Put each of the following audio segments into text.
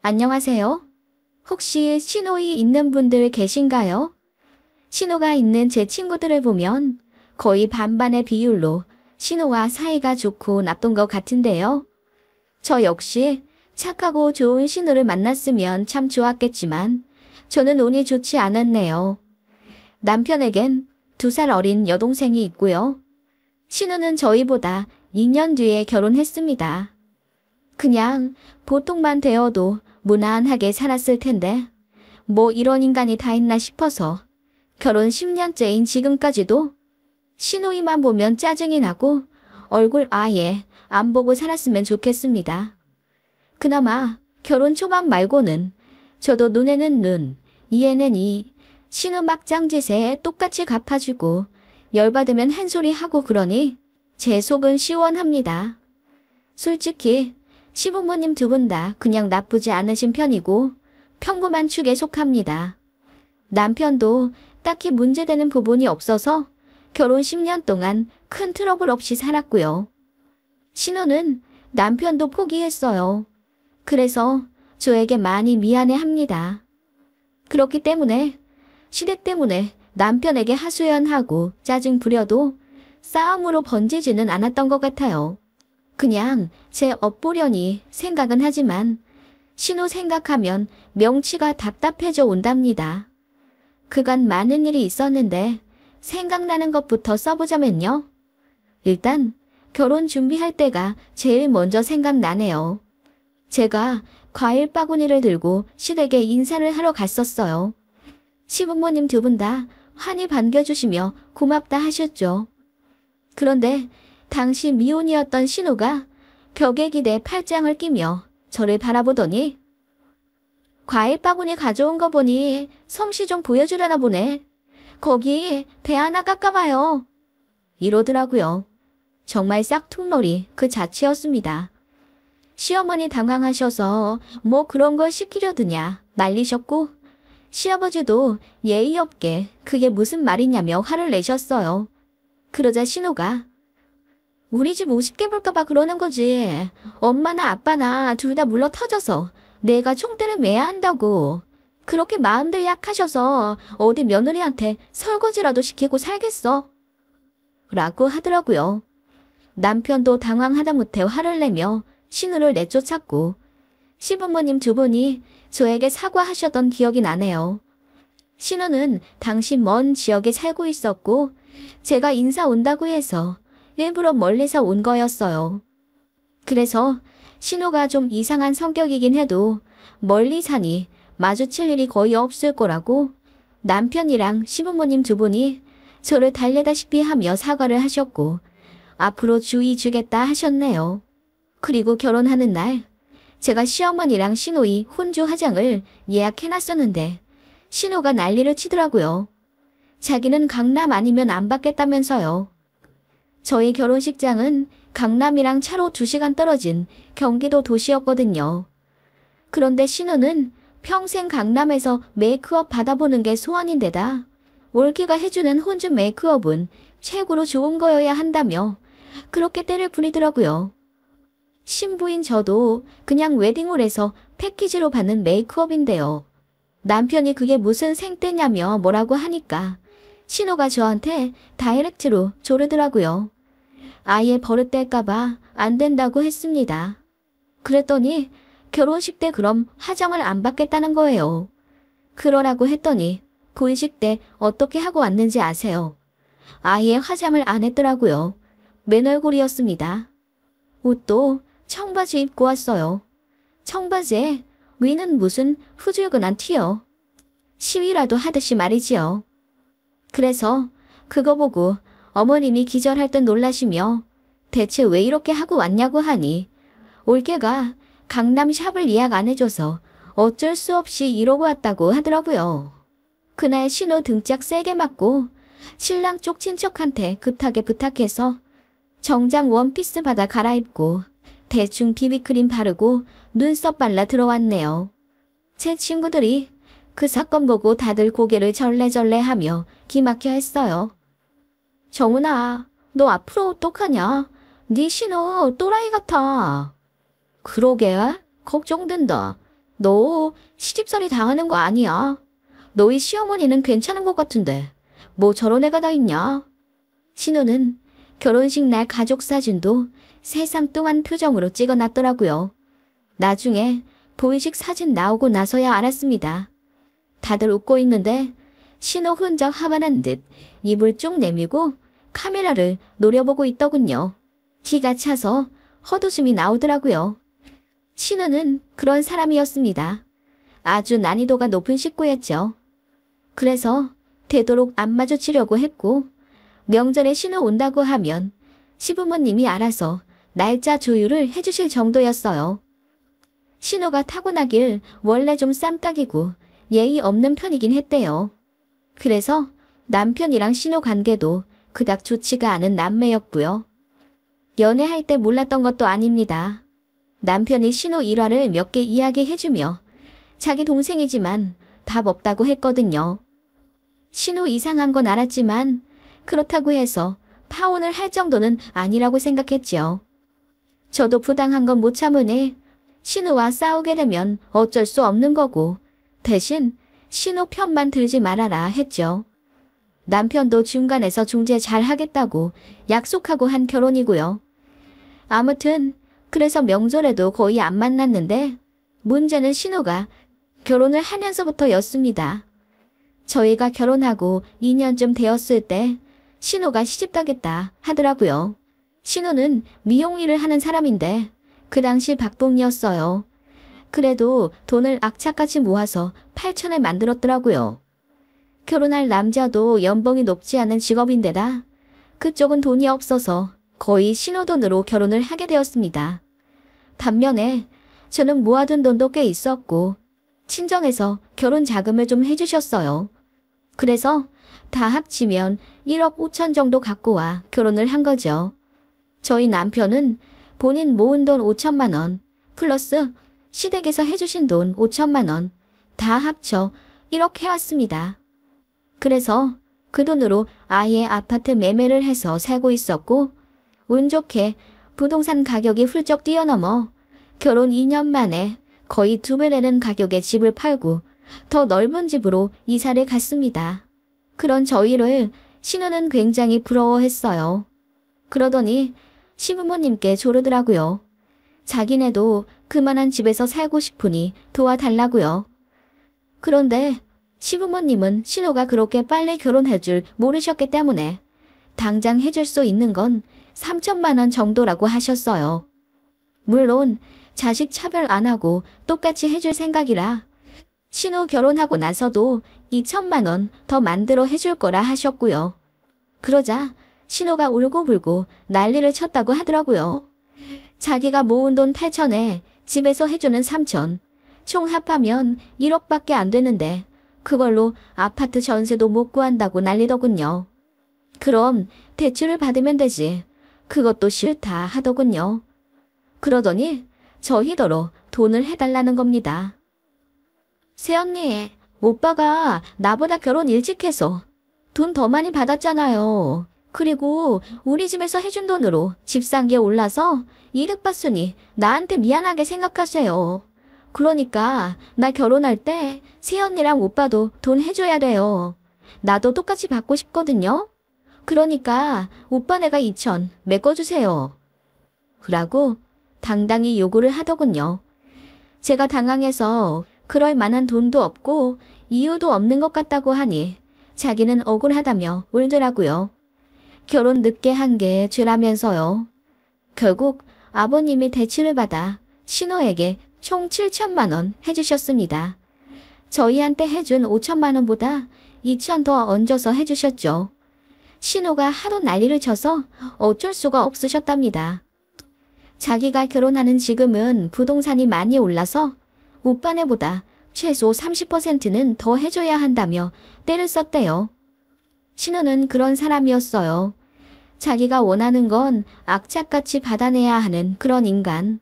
안녕하세요. 혹시 신호이 있는 분들 계신가요? 신호가 있는 제 친구들을 보면 거의 반반의 비율로 신호와 사이가 좋고 나쁜 것 같은데요. 저 역시 착하고 좋은 신호를 만났으면 참 좋았겠지만 저는 운이 좋지 않았네요. 남편에겐 2살 어린 여동생이 있고요. 신우는 저희보다 2년 뒤에 결혼했습니다. 그냥 보통만 되어도 무난하게 살았을 텐데 뭐 이런 인간이 다 있나 싶어서 결혼 10년째인 지금까지도 신우이만 보면 짜증이 나고 얼굴 아예 안 보고 살았으면 좋겠습니다. 그나마 결혼 초반 말고는 저도 눈에는 눈, 이에는 이, 신우 막장 짓에 똑같이 갚아주고 열받으면 한 소리 하고 그러니 제 속은 시원합니다. 솔직히 시부모님 2분 다 그냥 나쁘지 않으신 편이고 평범한 축에 속합니다. 남편도 딱히 문제되는 부분이 없어서 결혼 10년 동안 큰 트러블 없이 살았고요. 신우는 남편도 포기했어요. 그래서 저에게 많이 미안해합니다. 그렇기 때문에 시댁 때문에 남편에게 하소연하고 짜증 부려도 싸움으로 번지지는 않았던 것 같아요. 그냥 제 업보려니 생각은 하지만 신우 생각하면 명치가 답답해져 온답니다. 그간 많은 일이 있었는데 생각나는 것부터 써보자면요. 일단 결혼 준비할 때가 제일 먼저 생각나네요. 제가 과일 바구니를 들고 시댁에 인사를 하러 갔었어요. 시부모님 2분 다 환히 반겨주시며 고맙다 하셨죠. 그런데 당시 미혼이었던 신우가 벽에 기대 팔짱을 끼며 저를 바라보더니 과일 바구니 가져온 거 보니 솜씨 좀 보여주려나 보네. 거기 배 하나 깎아봐요. 이러더라고요. 정말 싹퉁놀이 그 자체였습니다. 시어머니 당황하셔서 뭐 그런 걸 시키려드냐 말리셨고 시아버지도 예의 없게 그게 무슨 말이냐며 화를 내셨어요. 그러자 신우가 우리 집 우습게 볼까봐 그러는 거지. 엄마나 아빠나 둘 다 물러 터져서 내가 총대를 매야 한다고. 그렇게 마음들 약하셔서 어디 며느리한테 설거지라도 시키고 살겠어. 라고 하더라고요. 남편도 당황하다 못해 화를 내며 신우를 내쫓았고 시부모님 2분이 저에게 사과하셨던 기억이 나네요. 신우는 당시 먼 지역에 살고 있었고 제가 인사 온다고 해서 일부러 멀리서 온 거였어요. 그래서 신우가 좀 이상한 성격이긴 해도 멀리 사니 마주칠 일이 거의 없을 거라고 남편이랑 시부모님 2분이 저를 달래다시피 하며 사과를 하셨고 앞으로 주의 주겠다 하셨네요. 그리고 결혼하는 날 제가 시어머니랑 신우이 혼주 화장을 예약해놨었는데 신우가 난리를 치더라고요. 자기는 강남 아니면 안 받겠다면서요. 저희 결혼식장은 강남이랑 차로 2시간 떨어진 경기도 도시였거든요. 그런데 신우는 평생 강남에서 메이크업 받아보는 게 소원인데다 올케가 해주는 혼주 메이크업은 최고로 좋은 거여야 한다며 그렇게 때를 부리더라고요. 신부인 저도 그냥 웨딩홀에서 패키지로 받는 메이크업인데요. 남편이 그게 무슨 생떼냐며 뭐라고 하니까 신우가 저한테 다이렉트로 조르더라고요. 아예 버릇될까봐 안 된다고 했습니다. 그랬더니 결혼식 때 그럼 화장을 안 받겠다는 거예요. 그러라고 했더니 고일식 때 어떻게 하고 왔는지 아세요? 아예 화장을 안 했더라고요. 맨 얼굴이었습니다. 옷도 청바지 입고 왔어요. 청바지에 위는 무슨 후줄근한 티요. 시위라도 하듯이 말이지요. 그래서 그거 보고 어머님이 기절할 듯 놀라시며 대체 왜 이렇게 하고 왔냐고 하니 올케가 강남 샵을 예약 안 해줘서 어쩔 수 없이 이러고 왔다고 하더라고요. 그날 신우 등짝 세게 맞고 신랑 쪽 친척한테 급하게 부탁해서 정장 원피스 받아 갈아입고 대충 비비크림 바르고 눈썹 발라 들어왔네요. 제 친구들이 그 사건 보고 다들 고개를 절레절레하며 기막혀 했어요. 정훈아, 너 앞으로 어떡하냐? 네 신우 또라이 같아. 그러게, 걱정된다. 너 시집살이 당하는 거 아니야? 너희 시어머니는 괜찮은 것 같은데 뭐 저런 애가 다 있냐? 신우는 결혼식 날 가족 사진도 새삼뚱한 표정으로 찍어놨더라고요. 나중에 본식 사진 나오고 나서야 알았습니다. 다들 웃고 있는데 신우 흔적 하반한 듯 입을 쭉 내밀고 카메라를 노려보고 있더군요. 기가 차서 헛웃음이 나오더라고요. 신우는 그런 사람이었습니다. 아주 난이도가 높은 식구였죠. 그래서 되도록 안 마주치려고 했고 명절에 신우 온다고 하면 시부모님이 알아서 날짜 조율을 해주실 정도였어요. 신우가 타고나길 원래 좀 쌈딱이고 예의 없는 편이긴 했대요. 그래서 남편이랑 신우 관계도 그닥 좋지가 않은 남매였고요. 연애할 때 몰랐던 것도 아닙니다. 남편이 신우 일화를 몇 개 이야기해주며 자기 동생이지만 답 없다고 했거든요. 신우 이상한 건 알았지만 그렇다고 해서 파혼을 할 정도는 아니라고 생각했죠. 저도 부당한 건 못 참으니 신우와 싸우게 되면 어쩔 수 없는 거고 대신 신우 편만 들지 말아라 했죠. 남편도 중간에서 중재 잘 하겠다고 약속하고 한 결혼이고요. 아무튼 그래서 명절에도 거의 안 만났는데 문제는 신우가 결혼을 하면서부터였습니다. 저희가 결혼하고 2년쯤 되었을 때 신우가 시집가겠다 하더라고요. 신우는 미용 일을 하는 사람인데 그 당시 박봉이었어요. 그래도 돈을 악착같이 모아서 8천을 만들었더라고요. 결혼할 남자도 연봉이 높지 않은 직업인데다 그쪽은 돈이 없어서 거의 신우 돈으로 결혼을 하게 되었습니다. 반면에 저는 모아둔 돈도 꽤 있었고 친정에서 결혼 자금을 좀 해주셨어요. 그래서 다 합치면 1억 5천 정도 갖고 와 결혼을 한 거죠. 저희 남편은 본인 모은 돈 5천만 원 플러스 시댁에서 해주신 돈 5천만 원 다 합쳐 1억 해왔습니다. 그래서 그 돈으로 아예 아파트 매매를 해서 살고 있었고 운 좋게 부동산 가격이 훌쩍 뛰어넘어 결혼 2년 만에 거의 2배 되는 가격에 집을 팔고 더 넓은 집으로 이사를 갔습니다. 그런 저희를 신우는 굉장히 부러워했어요. 그러더니 시부모님께 조르더라고요. 자기네도 그만한 집에서 살고 싶으니 도와달라고요. 그런데 시부모님은 신우가 그렇게 빨리 결혼할 줄 모르셨기 때문에 당장 해줄 수 있는 건 3천만 원 정도라고 하셨어요. 물론 자식 차별 안 하고 똑같이 해줄 생각이라 신우 결혼하고 나서도 2천만 원 더 만들어 해줄 거라 하셨고요. 그러자 신우가 울고불고 난리를 쳤다고 하더라고요. 자기가 모은 돈 8천에 집에서 해주는 3천, 총 합하면 1억밖에 안 되는데 그걸로 아파트 전세도 못 구한다고 난리더군요. 그럼 대출을 받으면 되지. 그것도 싫다 하더군요. 그러더니 저희더러 돈을 해달라는 겁니다. 새언니, 오빠가 나보다 결혼 일찍 해서 돈 더 많이 받았잖아요. 그리고 우리 집에서 해준 돈으로 집 산 게 올라서 이득 봤으니 나한테 미안하게 생각하세요. 그러니까 나 결혼할 때 새언니랑 오빠도 돈 해줘야 돼요. 나도 똑같이 받고 싶거든요. 그러니까 오빠 내가 2천 메꿔주세요. 라고 당당히 요구를 하더군요. 제가 당황해서 그럴 만한 돈도 없고 이유도 없는 것 같다고 하니 자기는 억울하다며 울더라고요. 결혼 늦게 한 게 죄라면서요. 결국 아버님이 대출을 받아 신우에게 총 7천만 원 해주셨습니다. 저희한테 해준 5천만 원보다 2천 더 얹어서 해주셨죠. 신우가 하도 난리를 쳐서 어쩔 수가 없으셨답니다. 자기가 결혼하는 지금은 부동산이 많이 올라서 오빠네보다 최소 30%는 더 해줘야 한다며 떼를 썼대요. 신우는 그런 사람이었어요. 자기가 원하는 건 악착같이 받아내야 하는 그런 인간.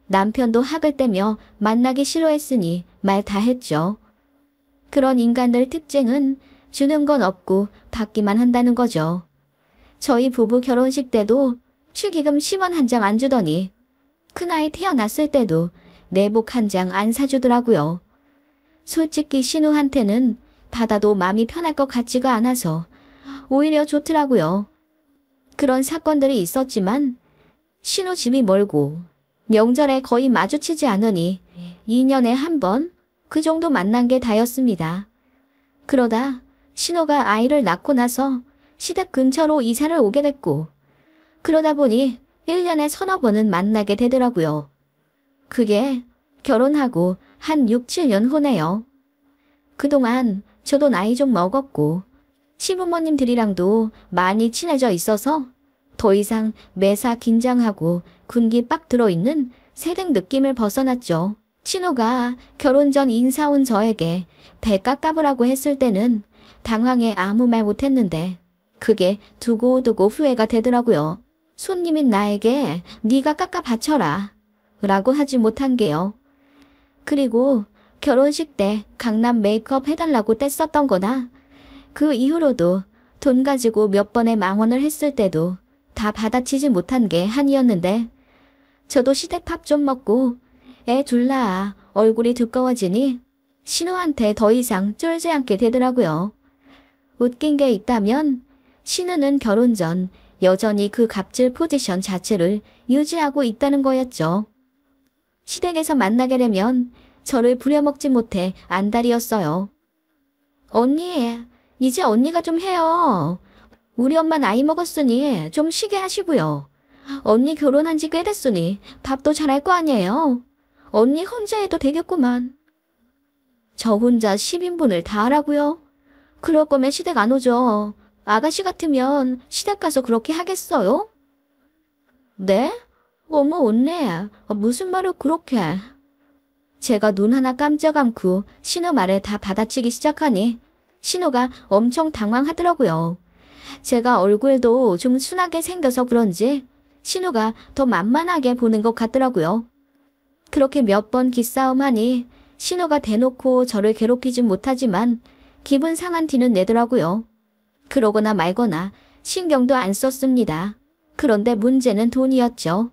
남편도 학을 떼며 만나기 싫어했으니 말 다 했죠. 그런 인간들 특징은 주는 건 없고 받기만 한다는 거죠. 저희 부부 결혼식 때도 축의금 10원 한 장 안 주더니 큰아이 태어났을 때도 내복 한 장 안 사주더라고요. 솔직히 신우한테는 받아도 마음이 편할 것 같지가 않아서 오히려 좋더라고요. 그런 사건들이 있었지만 신우 집이 멀고 명절에 거의 마주치지 않으니 2년에 한 번 그 정도 만난 게 다였습니다. 그러다 신우가 아이를 낳고 나서 시댁 근처로 이사를 오게 됐고 그러다 보니 1년에 서너 번은 만나게 되더라고요. 그게 결혼하고 한 6, 7년 후네요. 그동안 저도 나이 좀 먹었고 시부모님들이랑도 많이 친해져 있어서 더 이상 매사 긴장하고 군기 빡 들어있는 새댁 느낌을 벗어났죠. 신우가 결혼 전 인사 온 저에게 배 깎아보라고 했을 때는 당황해 아무 말 못했는데 그게 두고두고 후회가 되더라고요. 손님인 나에게 네가 깎아 바쳐라 라고 하지 못한 게요. 그리고 결혼식 때 강남 메이크업 해달라고 떼썼던 거나 그 이후로도 돈 가지고 몇 번의 망언을 했을 때도 다 받아치지 못한 게 한이었는데 저도 시댁 밥 좀 먹고 애 둘 낳아 얼굴이 두꺼워지니 신우한테 더 이상 쫄지 않게 되더라고요. 웃긴 게 있다면 신우는 결혼 전 여전히 그 갑질 포지션 자체를 유지하고 있다는 거였죠. 시댁에서 만나게 되면 저를 부려먹지 못해 안달이었어요. 언니, 이제 언니가 좀 해요. 우리 엄마 나이 먹었으니 좀 쉬게 하시고요. 언니 결혼한 지 꽤 됐으니 밥도 잘할 거 아니에요. 언니 혼자 해도 되겠구만. 저 혼자 10인분을 다 하라고요? 그럴 거면 시댁 안 오죠. 아가씨 같으면 시댁 가서 그렇게 하겠어요? 네? 어머 언니, 무슨 말을 그렇게. 제가 눈 하나 깜짝 않고 신우 말에 다 받아치기 시작하니 신우가 엄청 당황하더라고요. 제가 얼굴도 좀 순하게 생겨서 그런지 신우가 더 만만하게 보는 것 같더라고요. 그렇게 몇 번 기싸움하니 신우가 대놓고 저를 괴롭히진 못하지만 기분 상한 티는 내더라고요. 그러거나 말거나 신경도 안 썼습니다. 그런데 문제는 돈이었죠.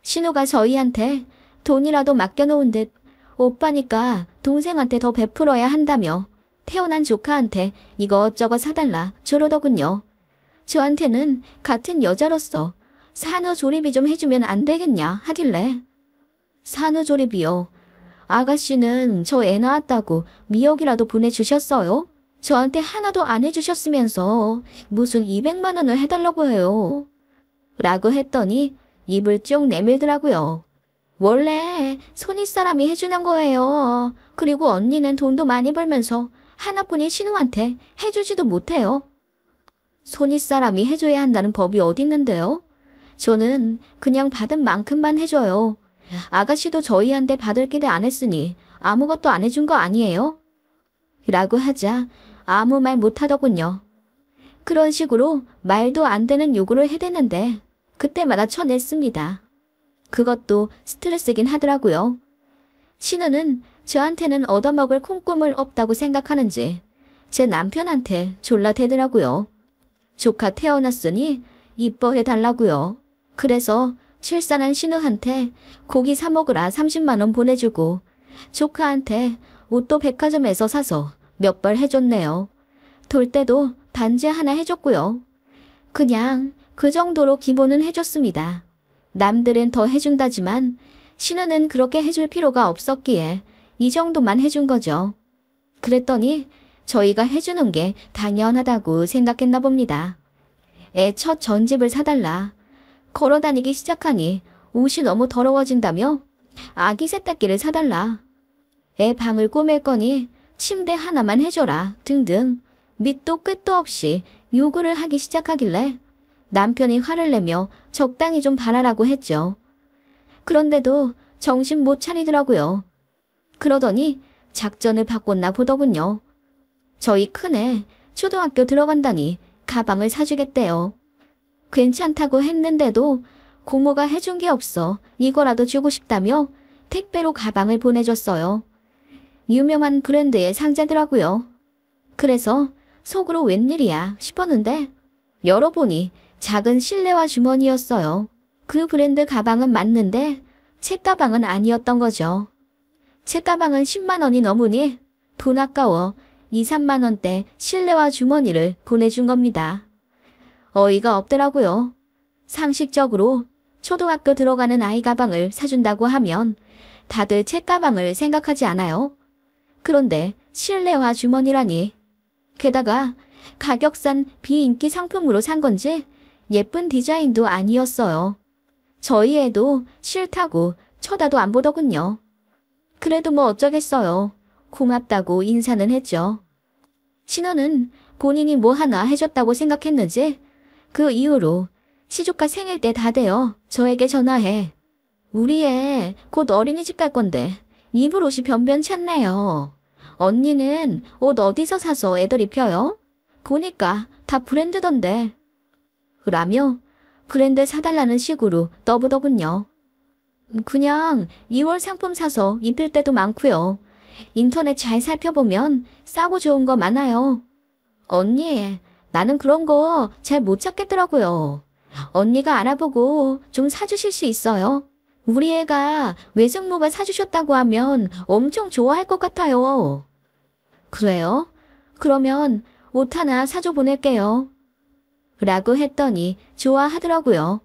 신우가 저희한테 돈이라도 맡겨놓은 듯 오빠니까 동생한테 더 베풀어야 한다며 태어난 조카한테 이것저것 사달라 저러더군요. 저한테는 같은 여자로서 산후조리비 좀 해주면 안 되겠냐 하길래 산후조리비요? 아가씨는 저 애 낳았다고 미역이라도 보내주셨어요? 저한테 하나도 안 해주셨으면서 무슨 200만 원을 해달라고 해요. 라고 했더니 입을 쭉 내밀더라고요. 원래 손윗사람이 해주는 거예요. 그리고 언니는 돈도 많이 벌면서 하나뿐인 신우한테 해주지도 못해요. 손윗사람이 해줘야 한다는 법이 어디 있는데요? 저는 그냥 받은 만큼만 해줘요. 아가씨도 저희한테 받을 기대 안 했으니 아무것도 안 해준 거 아니에요? 라고 하자 아무 말 못하더군요. 그런 식으로 말도 안 되는 요구를 해대는데 그때마다 쳐냈습니다. 그것도 스트레스긴 하더라고요. 신우는 저한테는 얻어먹을 콩고물 없다고 생각하는지 제 남편한테 졸라 대더라고요. 조카 태어났으니 이뻐해달라고요. 그래서 출산한 신우한테 고기 사 먹으라 30만 원 보내주고 조카한테 옷도 백화점에서 사서 몇 벌 해줬네요. 돌 때도 반지 하나 해줬고요. 그냥 그 정도로 기본은 해줬습니다. 남들은 더 해준다지만 신우는 그렇게 해줄 필요가 없었기에 이 정도만 해준 거죠. 그랬더니 저희가 해주는 게 당연하다고 생각했나 봅니다. 애 첫 전집을 사달라. 걸어다니기 시작하니 옷이 너무 더러워진다며 아기 세탁기를 사달라. 애 방을 꾸밀 거니 침대 하나만 해줘라 등등 밑도 끝도 없이 요구를 하기 시작하길래 남편이 화를 내며 적당히 좀 바라라고 했죠. 그런데도 정신 못 차리더라고요. 그러더니 작전을 바꿨나 보더군요. 저희 큰애 초등학교 들어간다니 가방을 사주겠대요. 괜찮다고 했는데도 고모가 해준 게 없어 이거라도 주고 싶다며 택배로 가방을 보내줬어요. 유명한 브랜드의 상자더라고요. 그래서 속으로 웬일이야 싶었는데 열어보니 작은 실내화 주머니였어요. 그 브랜드 가방은 맞는데 책가방은 아니었던 거죠. 책가방은 10만 원이 넘으니 돈 아까워 2, 3만 원대 실내화 주머니를 보내준 겁니다. 어이가 없더라고요. 상식적으로 초등학교 들어가는 아이 가방을 사준다고 하면 다들 책가방을 생각하지 않아요? 그런데 실내화 주머니라니. 게다가 가격싼 비인기 상품으로 산 건지 예쁜 디자인도 아니었어요. 저희 애도 싫다고 쳐다도 안 보더군요. 그래도 뭐 어쩌겠어요. 고맙다고 인사는 했죠. 신호는 본인이 뭐 하나 해줬다고 생각했는지 그 이후로 시조카 생일 때 다 되어 저에게 전화해. 우리 애 곧 어린이집 갈 건데 입을 옷이 변변찮네요. 언니는 옷 어디서 사서 애들 입혀요? 보니까 다 브랜드던데. 라며 브랜드 사달라는 식으로 떠보더군요. 그냥 2월 상품 사서 입힐 때도 많고요. 인터넷 잘 살펴보면 싸고 좋은 거 많아요. 언니, 나는 그런 거 잘 못 찾겠더라고요. 언니가 알아보고 좀 사주실 수 있어요? 우리 애가 외숙모가 사주셨다고 하면 엄청 좋아할 것 같아요. 그래요? 그러면 옷 하나 사줘 보낼게요. 라고 했더니 좋아하더라고요.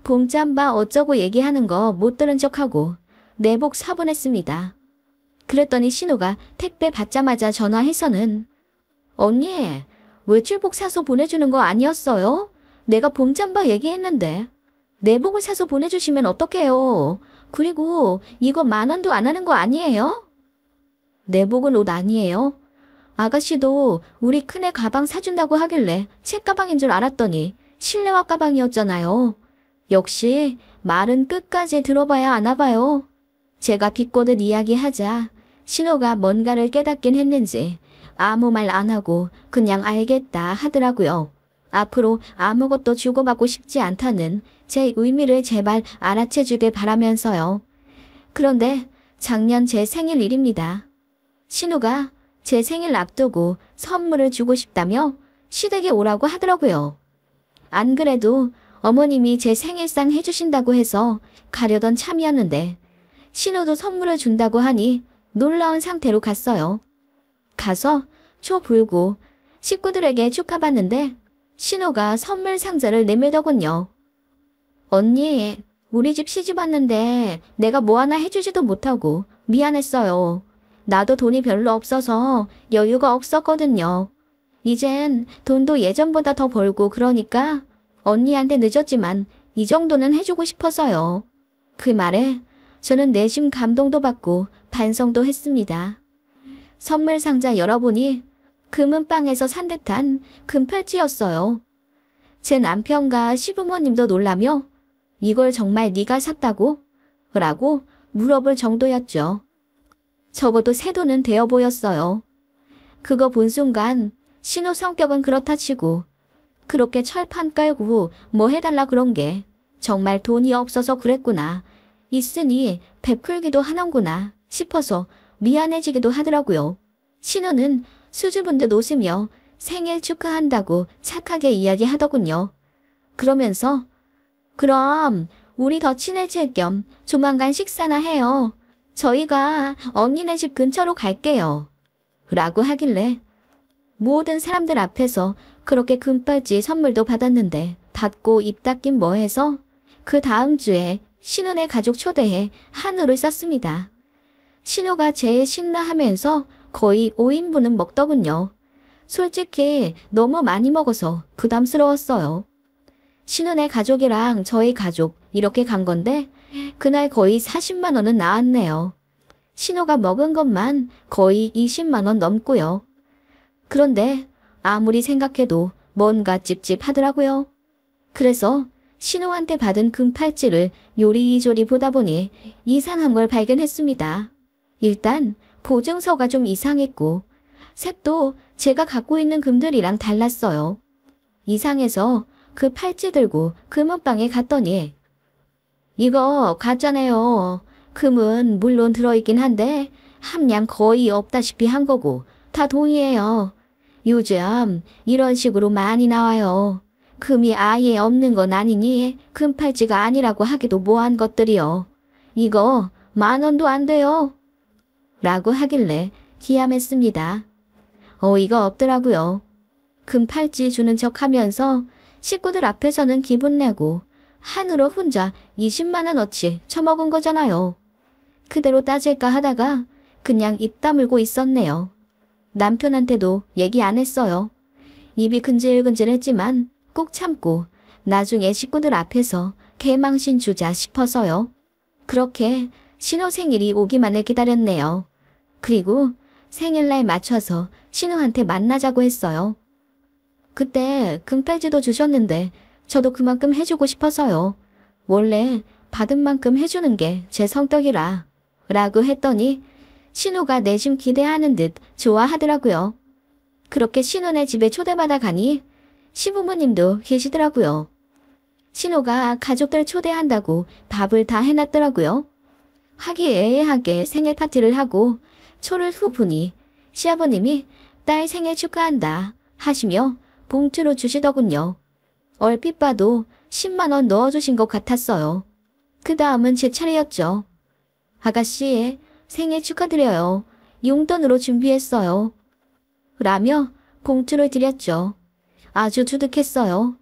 봄잠바 어쩌고 얘기하는 거 못 들은 척하고 내복 사보냈습니다. 그랬더니 신호가 택배 받자마자 전화해서는 언니, 외출복 사서 보내주는 거 아니었어요? 내가 봄잠바 얘기했는데 내복을 사서 보내주시면 어떡해요? 그리고 이거 10,000원도 안 하는 거 아니에요? 내복은 옷 아니에요? 아가씨도 우리 큰애 가방 사준다고 하길래 책가방인 줄 알았더니 실내화 가방이었잖아요. 역시 말은 끝까지 들어봐야 아나 봐요. 제가 비꼬듯 이야기하자 신호가 뭔가를 깨닫긴 했는지 아무 말 안 하고 그냥 알겠다 하더라고요. 앞으로 아무것도 주고받고 싶지 않다는 제 의미를 제발 알아채주길 바라면서요. 그런데 작년 제 생일일입니다. 신우가 제 생일 앞두고 선물을 주고 싶다며 시댁에 오라고 하더라고요. 안 그래도 어머님이 제 생일상 해주신다고 해서 가려던 참이었는데 신우도 선물을 준다고 하니 놀라운 상태로 갔어요. 가서 초 불고 식구들에게 축하받는데 신우가 선물 상자를 내밀더군요. 언니, 우리 집 시집 왔는데 내가 뭐 하나 해주지도 못하고 미안했어요. 나도 돈이 별로 없어서 여유가 없었거든요. 이젠 돈도 예전보다 더 벌고 그러니까 언니한테 늦었지만 이 정도는 해주고 싶어서요. 그 말에 저는 내심 감동도 받고 반성도 했습니다. 선물 상자 열어보니 금은방에서 산 듯한 금팔찌였어요. 제 남편과 시부모님도 놀라며 이걸 정말 네가 샀다고? 라고 물어볼 정도였죠. 적어도 새 돈은 되어 보였어요. 그거 본 순간 신우 성격은 그렇다 치고 그렇게 철판 깔고 뭐 해달라 그런 게 정말 돈이 없어서 그랬구나. 있으니 베풀기도 하는구나 싶어서 미안해지기도 하더라고요. 신우는 수줍은 듯 웃으며 생일 축하한다고 착하게 이야기하더군요. 그러면서 그럼 우리 더 친해질 겸 조만간 식사나 해요. 저희가 언니네 집 근처로 갈게요. 라고 하길래 모든 사람들 앞에서 그렇게 금팔찌 선물도 받았는데 받고 입 닫긴 뭐해서 그 다음 주에 신우네 가족 초대해 한우를 쌌습니다. 신우가 제일 신나하면서 거의 5인분은 먹더군요. 솔직히 너무 많이 먹어서 부담스러웠어요. 신우네 가족이랑 저희 가족 이렇게 간 건데 그날 거의 40만 원은 나왔네요. 신우가 먹은 것만 거의 20만 원 넘고요. 그런데 아무리 생각해도 뭔가 찝찝하더라고요. 그래서 신우한테 받은 금팔찌를 요리조리 보다 보니 이상한 걸 발견했습니다. 일단 보증서가 좀 이상했고 색도 제가 갖고 있는 금들이랑 달랐어요. 이상해서 그 팔찌 들고 금은방에 갔더니 이거 가짜네요. 금은 물론 들어있긴 한데 함량 거의 없다시피 한 거고 다 돈이에요. 요즘 이런 식으로 많이 나와요. 금이 아예 없는 건 아니니 금팔찌가 아니라고 하기도 뭐한 것들이요. 이거 10,000원도 안 돼요. 라고 하길래 기함했습니다. 어이가 없더라고요. 금팔찌 주는 척 하면서 식구들 앞에서는 기분 내고 한으로 혼자 20만원어치 처먹은 거잖아요. 그대로 따질까 하다가 그냥 입 다물고 있었네요. 남편한테도 얘기 안 했어요. 입이 근질근질했지만 꼭 참고 나중에 식구들 앞에서 개망신 주자 싶어서요. 그렇게 신호 생일이 오기만을 기다렸네요. 그리고 생일날 맞춰서 신우한테 만나자고 했어요. 그때 금팔찌도 주셨는데 저도 그만큼 해주고 싶어서요. 원래 받은 만큼 해주는 게 제 성격이라 라고 했더니 신우가 내심 기대하는 듯 좋아하더라고요. 그렇게 신우네 집에 초대받아 가니 시부모님도 계시더라고요. 신우가 가족들 초대한다고 밥을 다 해놨더라고요. 화기애애하게 생일 파티를 하고 초를 후 보니 시아버님이 딸 생일 축하한다 하시며 봉투로 주시더군요. 얼핏 봐도 10만원 넣어주신 것 같았어요. 그 다음은 제 차례였죠. 아가씨, 생일 축하드려요. 용돈으로 준비했어요. 라며 봉투를 드렸죠. 아주 두둑했어요.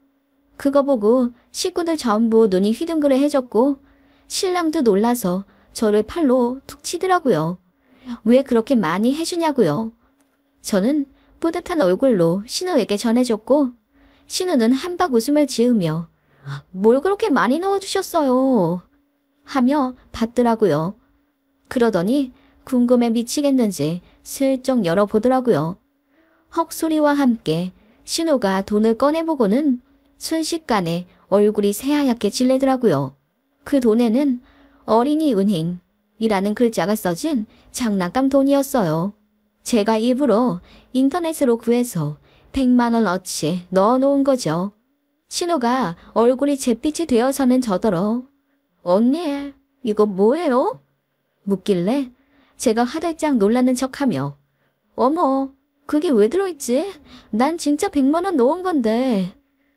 그거 보고 식구들 전부 눈이 휘둥그레해졌고 신랑도 놀라서 저를 팔로 툭 치더라고요. 왜 그렇게 많이 해주냐고요. 저는 뿌듯한 얼굴로 신우에게 전해줬고 신우는 한박 웃음을 지으며 뭘 그렇게 많이 넣어주셨어요 하며 받더라고요. 그러더니 궁금해 미치겠는지 슬쩍 열어보더라고요. 헉소리와 함께 신우가 돈을 꺼내보고는 순식간에 얼굴이 새하얗게 질리더라고요. 그 돈에는 어린이 은행이라는 글자가 써진 장난감 돈이었어요. 제가 일부러 인터넷으로 구해서 100만원어치 넣어놓은 거죠. 신우가 얼굴이 잿빛이 되어서는 저더러 언니, 이거 뭐예요? 묻길래 제가 화들짝 놀라는 척하며 어머, 그게 왜 들어있지? 난 진짜 100만원 넣은 건데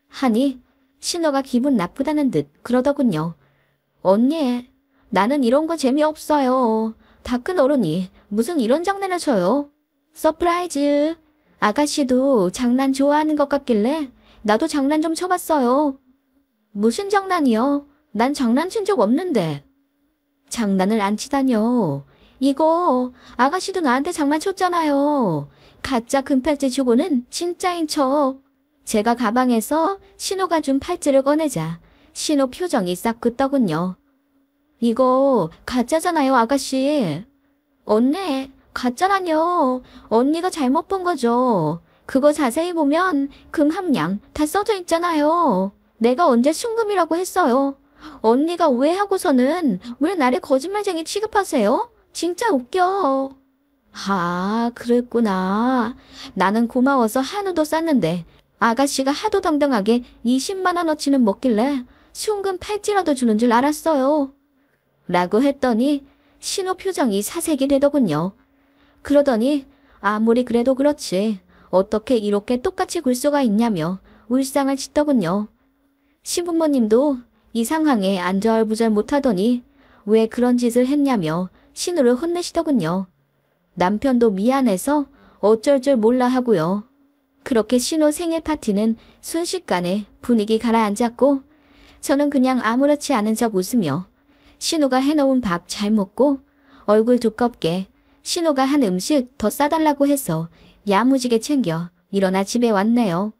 하니 신우가 기분 나쁘다는 듯 그러더군요. 언니, 나는 이런 거 재미없어요. 다 큰 어른이 무슨 이런 장난을 쳐요. 서프라이즈. 아가씨도 장난 좋아하는 것 같길래 나도 장난 좀 쳐봤어요. 무슨 장난이요? 난 장난친 적 없는데. 장난을 안 치다뇨. 이거 아가씨도 나한테 장난쳤잖아요. 가짜 금팔찌 주고는 진짜인 척. 제가 가방에서 신우가 준 팔찌를 꺼내자 신우 표정이 싹 굳더군요. 이거 가짜잖아요, 아가씨. 언니, 가짜라뇨. 언니가 잘못 본 거죠. 그거 자세히 보면 금 함량 다 써져 있잖아요. 내가 언제 순금이라고 했어요. 언니가 오해하고서는 왜 나를 거짓말쟁이 취급하세요? 진짜 웃겨. 아, 그랬구나. 나는 고마워서 한우도 쌌는데 아가씨가 하도 당당하게 20만원어치는 먹길래 순금 팔찌라도 주는 줄 알았어요. 라고 했더니 신우 표정이 사색이 되더군요. 그러더니 아무리 그래도 그렇지 어떻게 이렇게 똑같이 굴 수가 있냐며 울상을 짓더군요. 시부모님도 이 상황에 안절부절 못하더니 왜 그런 짓을 했냐며 신우를 혼내시더군요. 남편도 미안해서 어쩔 줄 몰라 하고요. 그렇게 신우 생일 파티는 순식간에 분위기 가라앉았고 저는 그냥 아무렇지 않은 척 웃으며 신우가 해놓은 밥 잘 먹고 얼굴 두껍게 신우가 한 음식 더 싸달라고 해서 야무지게 챙겨 일어나 집에 왔네요.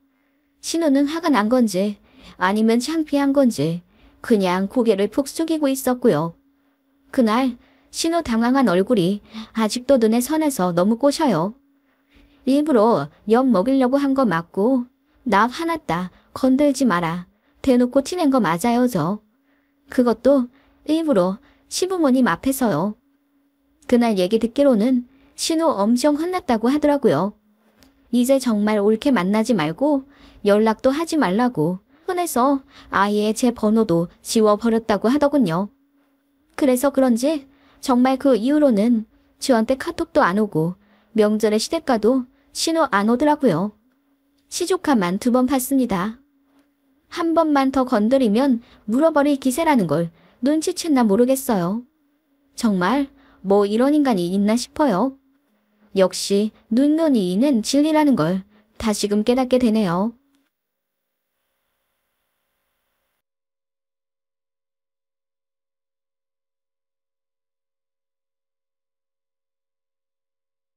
신우는 화가 난 건지 아니면 창피한 건지 그냥 고개를 푹 숙이고 있었고요. 그날 신우 당황한 얼굴이 아직도 눈에 선해서 너무 꼬셔요. 일부러 엿 먹이려고 한 거 맞고 나 화났다 건들지 마라 대놓고 티낸 거 맞아요 저. 그것도 일부러 시부모님 앞에서요. 그날 얘기 듣기로는 신우 엄청 혼났다고 하더라고요. 이제 정말 옳게 만나지 말고 연락도 하지 말라고 혼내서 아예 제 번호도 지워버렸다고 하더군요. 그래서 그런지 정말 그 이후로는 저한테 카톡도 안 오고 명절에 시댁가도 신우 안 오더라고요. 시조카만 2번 봤습니다. 한 번만 더 건드리면 물어버릴 기세라는 걸 눈치챘나 모르겠어요. 정말 뭐 이런 인간이 있나 싶어요. 역시 눈눈이는 진리라는 걸 다시금 깨닫게 되네요.